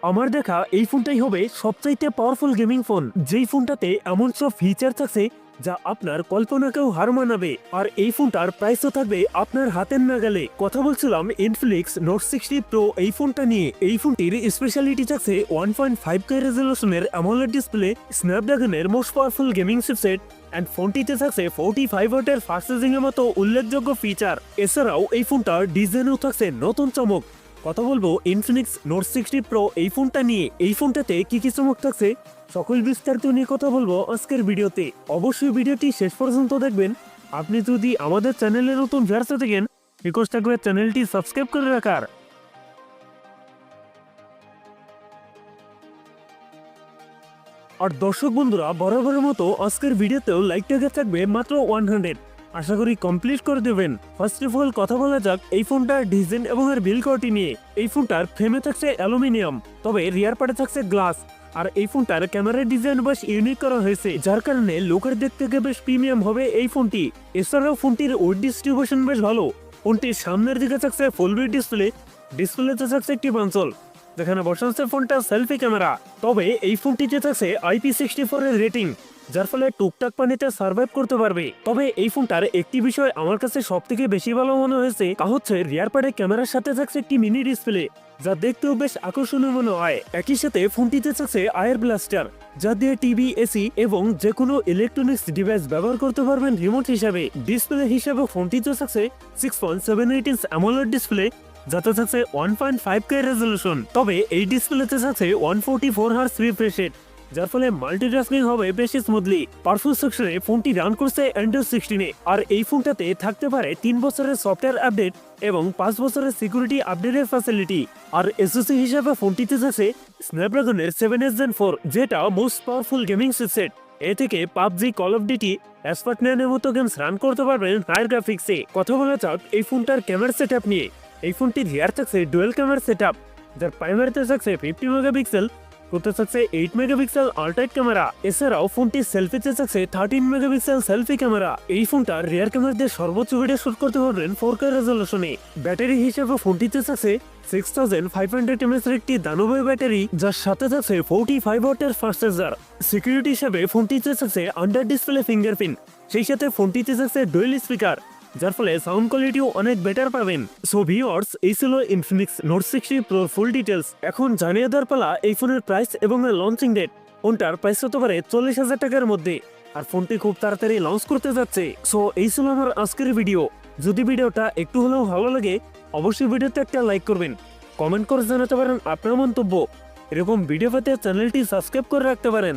আমার দেখা এই ফোনটাই হবে সবচাইতে পাওয়ারফুল গেমিং ফোন, যেই ফোনটাতে এমন সব ফিচার থাকছে যা আপনার কল্পনাকেও হার মানাবে। আর এই ফোনটার প্রাইসও থাকবে আপনার হাতের নাগালে। কথা বলছিলাম ইনফিনিক্স নোট 60 প্রো এই ফোনটা নিয়ে। এই ফোনটির স্পেশালিটি থাকছে 1.5K রেজলিউশনের অ্যামোলেড ডিসপ্লে, স্ন্যাপড্রাগনের most powerful gaming chipset and ফোনটিতে থাকছে 45 ওয়াটের ফাস্ট চার্জিং এর মতো উল্লেখযোগ্য ফিচার। এছাড়াও এই ফোনটার ডিজাইনেও থাকছে নতুন চমক। কথা বলবো ইনফিনিক্স নোট 60 প্রো এই ফোনটা নিয়ে। এই ফোনটাতে কি কি চমক থাকছে সকল বিস্তারিত নিয়ে কথা বলবো আজকের ভিডিওতে। অবশ্যই ভিডিওটি শেষ পর্যন্ত দেখবেন। আপনি যদি আমাদের চ্যানেলে নতুন ভিউয়ার্স থাকেন, রিকোয়েস্ট থাকবে চ্যানেলটি সাবস্ক্রাইব করে রাখার। আর দর্শক বন্ধুরা, বরাবরের মতো আজকের ভিডিওতেও লাইক টার্গেট থাকবে মাত্র 100। আশা করি কমপ্লিট করে দেবেন। ফার্স্ট অফ অল কথা বলা যাক এই ফোনটার ডিজাইন এবং এর বিল্ড কোয়ালিটি নিয়ে। এই ফোনটার ফ্রেমে থাকছে অ্যালুমিনিয়াম, তবে রিয়ার পার্টে থাকছে গ্লাস। আর এই ফোনটার ক্যামেরার ডিজাইন বেশ ইউনিক করা হয়েছে, যার কারণে লুকের দিক থেকে বেশ প্রিমিয়াম হবে এই ফোনটি। এছাড়াও ফোনটির ওয়েট ডিস্ট্রিবিউশন বেশ ভালো। ফোনটির সামনের দিকে থাকছে ফুল ভিউ ডিসপ্লেতে থাকছে একটি কনসোল, যেখানে বসাচ্ছে ফোনটা সেলফি ক্যামেরা। তবে এই ফোনটিতে থাকছে IP64 এর রেটিং, যার ফলে টুকটাক পানিতে সার্ভাইভ করতে পারবে। তবে এই ফোনটার একটি বিষয় আমার কাছে সব থেকে বেশি ভালো মনে হয়েছে, তা হচ্ছে রিয়ার প্যাডে ক্যামেরার সাথে থাকছে একটি মিনি ডিসপ্লে, যা দেখতেও বেশ আকর্ষণীয় মনে হয়। একই সাথে ফোনটিতে থাকছে আয়ার ব্লাস্টার, যা দিয়ে টিভি, এসি এবং যে কোনো ইলেকট্রনিক্স ডিভাইস ব্যবহার করতে পারবেন রিমোট হিসাবে। ডিসপ্লে হিসাবে ফোনটিতে থাকছে 6.78 ইঞ্চ অ্যামোলেড ডিসপ্লে, যাতে থাকছে 1.5K রেজলিউশন। তবে এই ডিসপ্লেতে থাকছে 144 হার্জ রিফ্রেশ রেট, যার ফলে মাল্টিটাস্কিং হবে বেশি স্মুথলি। পারফরম্যান্স সেকশনে ফোনটি রান করছে অ্যান্ড্রয়েড 16-এ। আর এই ফোনটাতে থাকতে পারে 3 বছরের সফটওয়্যার আপডেট এবং 5 বছরের সিকিউরিটি আপডেটের ফ্যাসিলিটি। আর এসওসি হিসাবে ফোনটিতে থাকছে স্ন্যাপড্রাগনের 7S Gen 4, যেটা মোস্ট পাওয়ারফুল গেমিং চিপসেট। এ থেকে পাবজি, কল অফ ডিউটি, এর মতো গেমস রান করতে পারবেন হায়ার গ্রাফিক্সে। কথা বলা যাক এই ফোনটার ক্যামেরা সেটআপ নিয়ে। এই ফোনটির রিয়ার থাকছে ডুয়াল ক্যামেরা সেটআপ, যার প্রাইমারিতে থাকছে 50 মেগাপিক্সেল, প্রোতে থাকছে 8 মেগাপিক্সেল আল্ট্রাইট ক্যামেরা। এছাড়াও ফোনটির সেলফিতে থাকছে 13 মেগাপিক্সেল সেলফি ক্যামেরা। এই ফোনটার রিয়ার ক্যামেরা দিয়ে সর্বোচ্চ ভিডিও শুট করতে পারবেন 4K রেজলিউশনে। ব্যাটারি হিসেবে ফোনটিতে থাকছে 6500 mAh এর একটি দানবীয় ব্যাটারি, যার সাথে থাকছে 45 ওয়াটের ফাস্ট চার্জার। সিকিউরিটি হিসেবে ফোনটিতে থাকছে আন্ডার ডিসপ্লে ফিঙ্গারপ্রিন্ট, সেই সাথে ফোনটিতে থাকছে ডুয়াল স্পিকার, যার ফলে সাউন্ড কোয়ালিটিও অনেক বেটার পাবেন। সো ভিউয়ার্স, এই ছিল Infinix note 60 pro full details. এখন জানিয়ে দেওয়ার পালা এই ফোনের প্রাইস এবং লঞ্চিং ডেট। ফোনটার প্রাইস হতে পারে 40,000 টাকার মধ্যে, আর ফোনটি খুব তাড়াতাড়ি লঞ্চ করতে যাচ্ছে। সো এই ছিল আমার আজকের ভিডিও। যদি ভিডিওটা একটু হলেও ভালো লাগে, অবশ্যই ভিডিওতে একটা লাইক করবেন, কমেন্ট করে জানাতে পারেন আপনার মন্তব্য। এরকম ভিডিও পেতে চ্যানেলটি সাবস্ক্রাইব করে রাখতে পারেন।